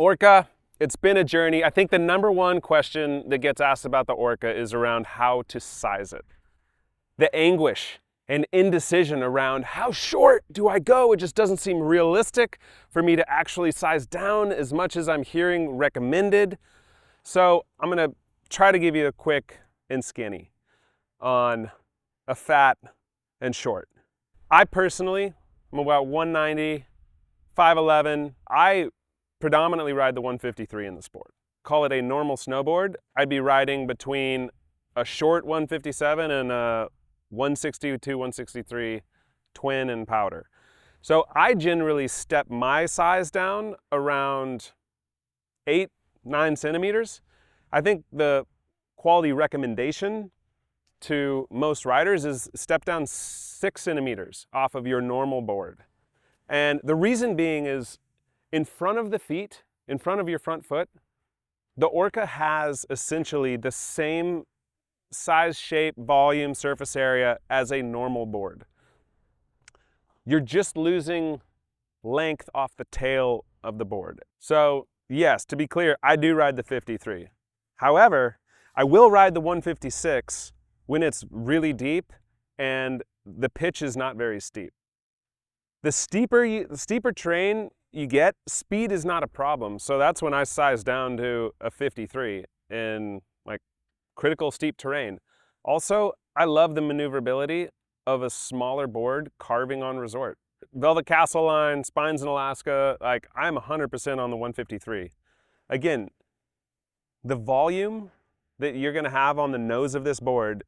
Orca, it's been a journey. I think the number one question that gets asked about the Orca is around how to size it. The anguish and indecision around how short do I go? It just doesn't seem realistic for me to actually size down as much as I'm hearing recommended. So I'm gonna try to give you a quick and skinny on a fat and short. I personally am about 190, 5'11". I predominantly ride the 153 in the sport. Call it a normal snowboard. I'd be riding between a short 157 and a 162, 163 twin and powder. So I generally step my size down around 8, 9 centimeters. I think the quality recommendation to most riders is step down 6 centimeters off of your normal board. And the reason being is in front of the feet, in front of your front foot, the Orca has essentially the same size, shape, volume, surface area as a normal board. You're just losing length off the tail of the board. So yes, to be clear, I do ride the 53. However, I will ride the 156 when it's really deep and the pitch is not very steep. The steeper terrain you get, speed is not a problem. So that's when I size down to a 53 in like critical steep terrain. Also, I love the maneuverability of a smaller board carving on resort. Velvet Castle Line, Spines in Alaska, like I'm 100% on the 153. Again, the volume that you're gonna have on the nose of this board,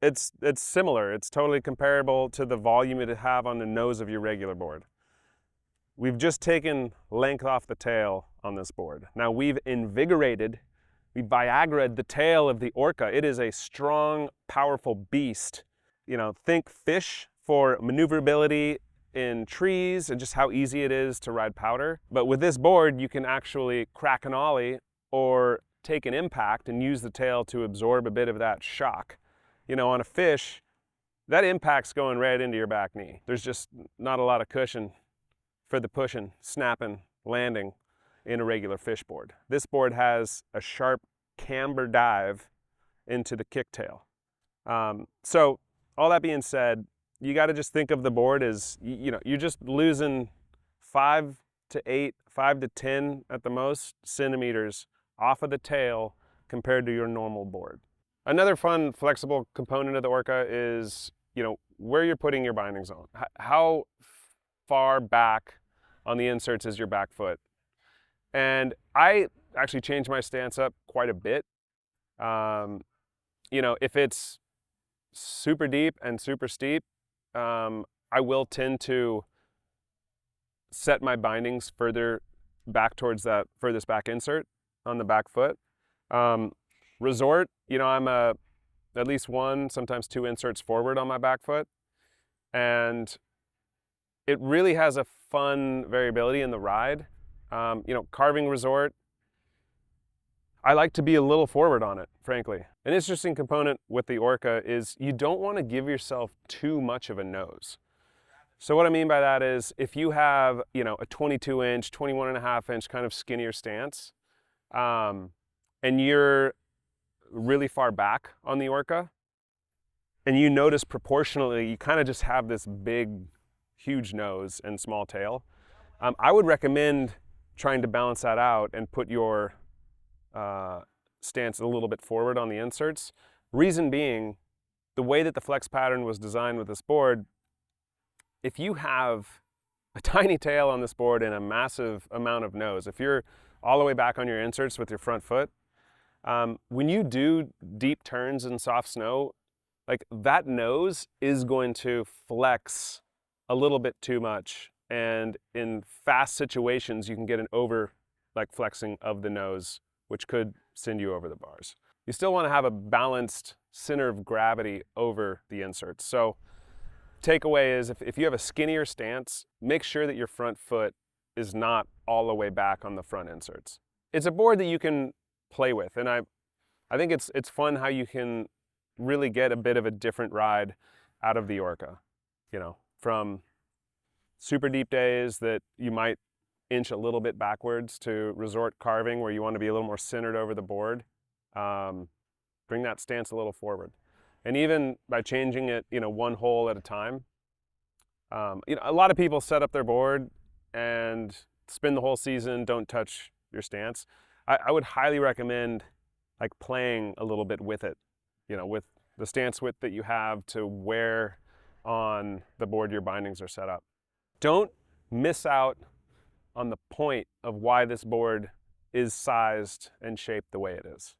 it's similar. It's totally comparable to the volume it'd have on the nose of your regular board. We've just taken length off the tail on this board. Now we've invigorated, we Viagra'd the tail of the Orca. It is a strong, powerful beast. You know, think fish for maneuverability in trees and just how easy it is to ride powder. But with this board, you can actually crack an ollie or take an impact and use the tail to absorb a bit of that shock. You know, on a fish, that impact's going right into your back knee. There's just not a lot of cushion for the pushing, snapping, landing in a regular fish board. This board has a sharp camber dive into the kicktail. So all that being said, you got to just think of the board as, you know, you're just losing 5 to 8, 5 to 10 at the most centimeters off of the tail compared to your normal board. Another fun, flexible component of the Orca is, you know, where you're putting your binding zone. How far back on the inserts is your back foot? And I actually changed my stance up quite a bit. You know, if it's super deep and super steep, I will tend to set my bindings further back towards that furthest back insert on the back foot. Resort, you know, I'm at least 1, sometimes 2 inserts forward on my back foot. And it really has a fun variability in the ride. You know, carving resort, I like to be a little forward on it, frankly. An interesting component with the Orca is you don't want to give yourself too much of a nose. So what I mean by that is if you have, you know, a 22-inch, 21.5-inch kind of skinnier stance, and you're really far back on the Orca, and you notice proportionally, you kind of just have this big, huge nose and small tail. I would recommend trying to balance that out and put your stance a little bit forward on the inserts. Reason being, the way that the flex pattern was designed with this board, if you have a tiny tail on this board and a massive amount of nose, if you're all the way back on your inserts with your front foot, when you do deep turns in soft snow, like that nose is going to flex a little bit too much. And in fast situations, you can get an over flexing of the nose, which could send you over the bars. You still want to have a balanced center of gravity over the inserts. So takeaway is if you have a skinnier stance, make sure that your front foot is not all the way back on the front inserts. It's a board that you can play with, and I think it's fun how you can really get a bit of a different ride out of the Orca, you know, from super deep days that you might inch a little bit backwards to resort carving where you want to be a little more centered over the board. Bring that stance a little forward. And even by changing it, one hole at a time. A lot of people set up their board and spin the whole season, don't touch your stance. I would highly recommend like playing a little bit with it, with the stance width that you have to where on the board your bindings are set up. Don't miss out on the point of why this board is sized and shaped the way it is.